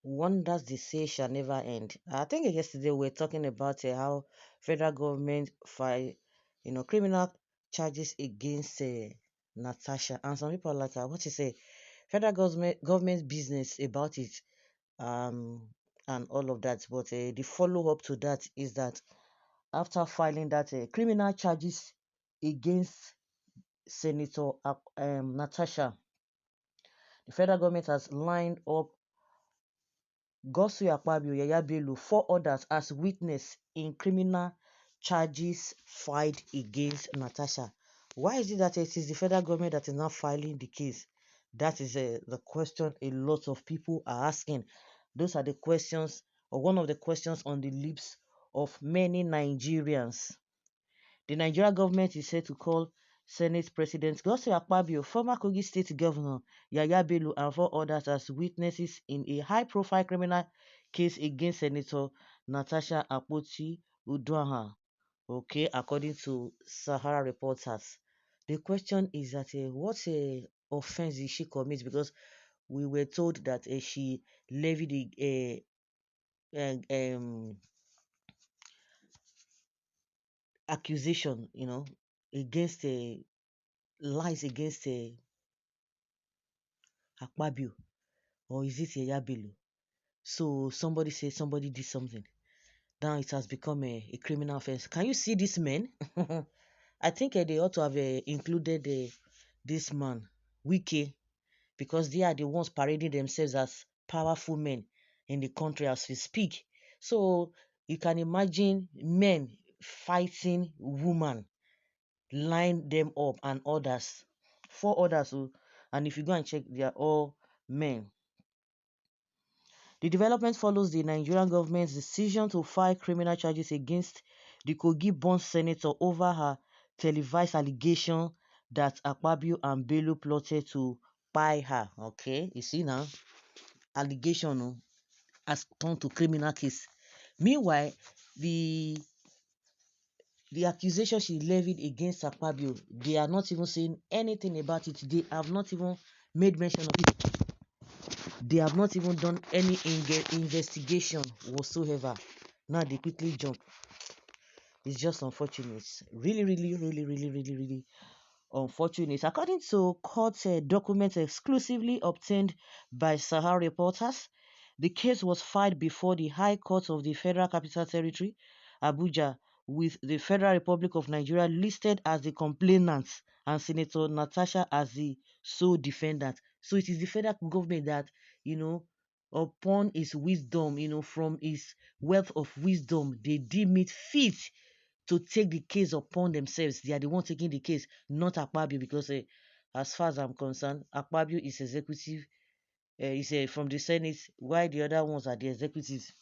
Wonders they say shall never end. I think yesterday we were talking about how federal government file, criminal charges against Natasha, and some people are like, what you say, federal government business about it, um, and all of that. But the follow up to that is that after filing that criminal charges against Senator Natasha, the federal government has lined up Akpabio, Yahaya Bello, 4 others as witness in criminal charges filed against Natasha. Why is it that it is the federal government that is now filing the case? That is the question a lot of people are asking. Those are the questions, or one of the questions on the lips of many Nigerians. The Nigerian government is set to call Senate President Akpabio, former Kogi State Governor Yahaya Bello, and 4 others as witnesses in a high-profile criminal case against Senator Natasha Akpoti Uduaghan. Okay, according to Sahara Reporters. The question is that what offense did she commit? Because we were told that she levied a accusation, against lies against Akpabio, or is it Yaya Bello? So somebody says somebody did something. Now it has become a criminal offense. Can you see this men? I think they ought to have included this man, Wike, because they are the ones parading themselves as powerful men in the country as we speak. So you can imagine men fighting women, line them up, and others. 4 others, and if you go and check, they are all men. The development follows the Nigerian government's decision to file criminal charges against the Kogi-born senator over her televised allegation that Akpabio and Bello plotted to buy her. Okay, you see now, allegation has turned to criminal case. Meanwhile, the accusation she levied against Akpabio, they are not even saying anything about it. They have not even made mention of it. They have not even done any investigation whatsoever. Now they quickly jump. It's just unfortunate. Really, really, really, really, really, really unfortunate. According to court documents exclusively obtained by Sahara Reporters, the case was filed before the High Court of the Federal Capital Territory, Abuja, with the Federal Republic of Nigeria listed as the complainant and Senator Natasha as the sole defendant. So it is the federal government that, upon his wisdom, from his wealth of wisdom, they deem it fit to take the case upon themselves. They are the ones taking the case, not Akpabio, because as far as I'm concerned, Akpabio is executive, is from the Senate, while the other ones are the executives.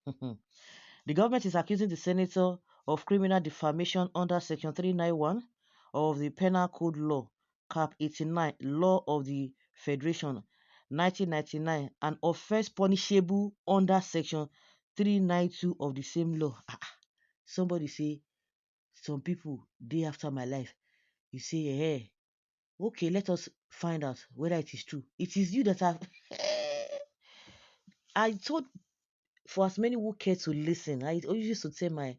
The government is accusing the senator of criminal defamation under Section 391 of the Penal Code Law, Cap 89, Law of the Federation, 1999, an offense punishable under Section 392 of the same law. Somebody say, some people, day after my life, you say, hey, okay, let us find out whether it is true. It is you that have. I told, for as many who care to listen, I always used to tell my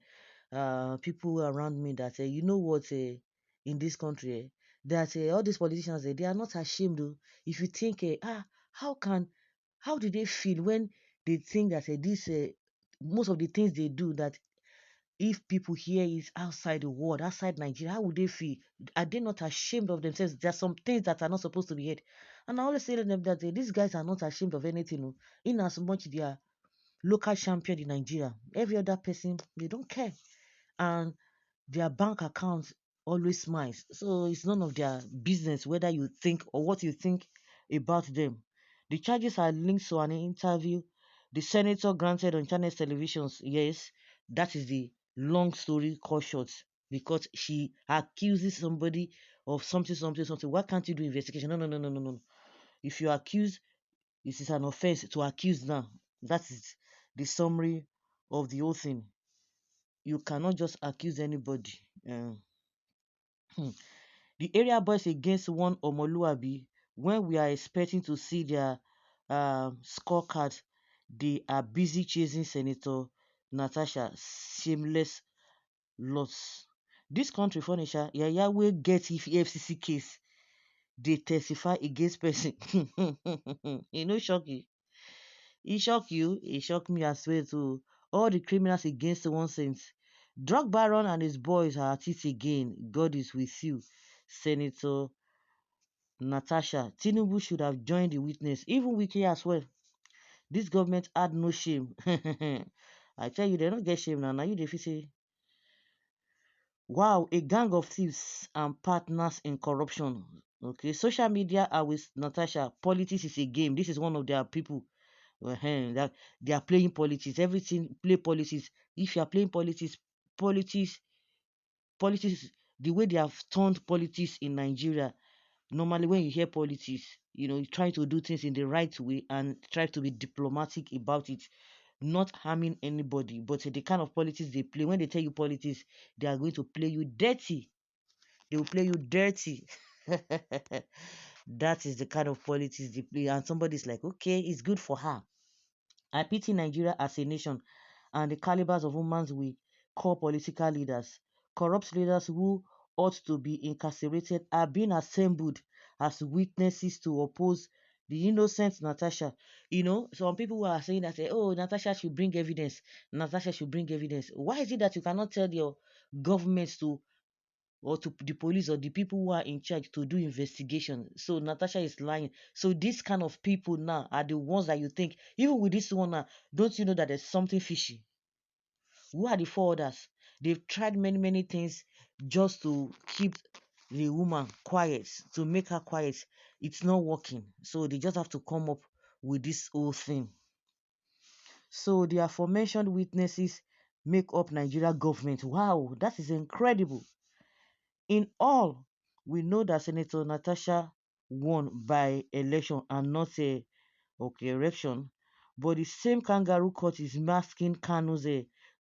people around me that you know what, in this country, that all these politicians, they are not ashamed. If you think, how can, how do they feel when they think that this, most of the things they do, that if people hear it outside the world, outside Nigeria, how would they feel? Are they not ashamed of themselves? There are some things that are not supposed to be heard. And I always say to them that these guys are not ashamed of anything. In as much they are local champion in Nigeria, every other person, they don't care. And their bank accounts always smiles. So it's none of their business whether you think or what you think about them. The charges are linked to an interview the senator granted on Channels televisions. Yes, that is the long story cut short, because she accuses somebody of something, something, something. Why can't you do investigation? No, no, no, no, no, no. If you accuse, it is an offense to accuse now. That is the summary of the whole thing. You cannot just accuse anybody. The area boys against one Omoluabi when we are expecting to see their scorecard, they are busy chasing Senator Natasha shameless loss. This country furniture, Yahaya will get if FCC case, they testify against person. You know, shock you. It shock you, it shock me as well too. All the criminals against one saint. Drug baron and his boys are at it again. God is with you. Senator Natasha. Tinubu should have joined the witness. Even Wiki as well. This government had no shame. I tell you, they don't get shame now. Now you dey say, wow, a gang of thieves and partners in corruption. Okay, social media are with Natasha. Politics is a game. This is one of their people. That they are playing politics. Everything play politics. If you are playing politics, politics, the way they have turned politics in Nigeria. Normally, when you hear politics, you try to do things in the right way and try to be diplomatic about it, not harming anybody. But the kind of politics they play, when they tell you politics, they are going to play you dirty. They will play you dirty. That is the kind of politics they play. And somebody's like, okay, it's good for her. I pity Nigeria as a nation and the calibers of humans we call political leaders. Corrupt leaders who ought to be incarcerated are being assembled as witnesses to oppose the innocent Natasha. Some people are saying that, oh, Natasha should bring evidence. Natasha should bring evidence. Why is it that you cannot tell your governments to or to the police or the people who are in charge to do investigation? So Natasha is lying. So these kind of people now are the ones that you think, even with this one now, don't you know that there's something fishy? Who are the 4 others? They've tried many, many things just to keep the woman quiet, to make her quiet. It's not working. So they just have to come up with this whole thing. So the aforementioned witnesses make up Nigeria government. Wow, that is incredible. In all, we know that Senator Natasha won by election and not a election, but the same kangaroo court is masking Kanu's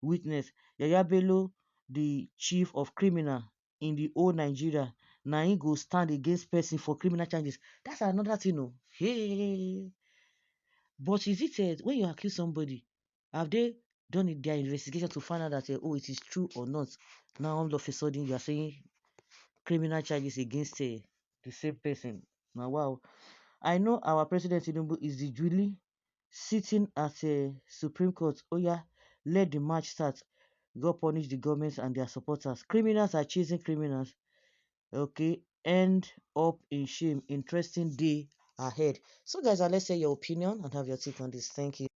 witness. Yahaya Bello, the chief of criminal in the whole Nigeria, now he go stand against person for criminal charges. That's another thing. Oh. Hey. But is it when you accuse somebody, have they done their investigation to find out that oh, it is true or not? Now all of a sudden you are saying criminal charges against the same person. Now, wow. I know our President Tinubu is the duly sitting at a Supreme Court. Oh yeah, let the march start. God punish the governments and their supporters. Criminals are chasing criminals. Okay, end up in shame. Interesting day ahead. So guys, let's say your opinion and have your take on this. Thank you.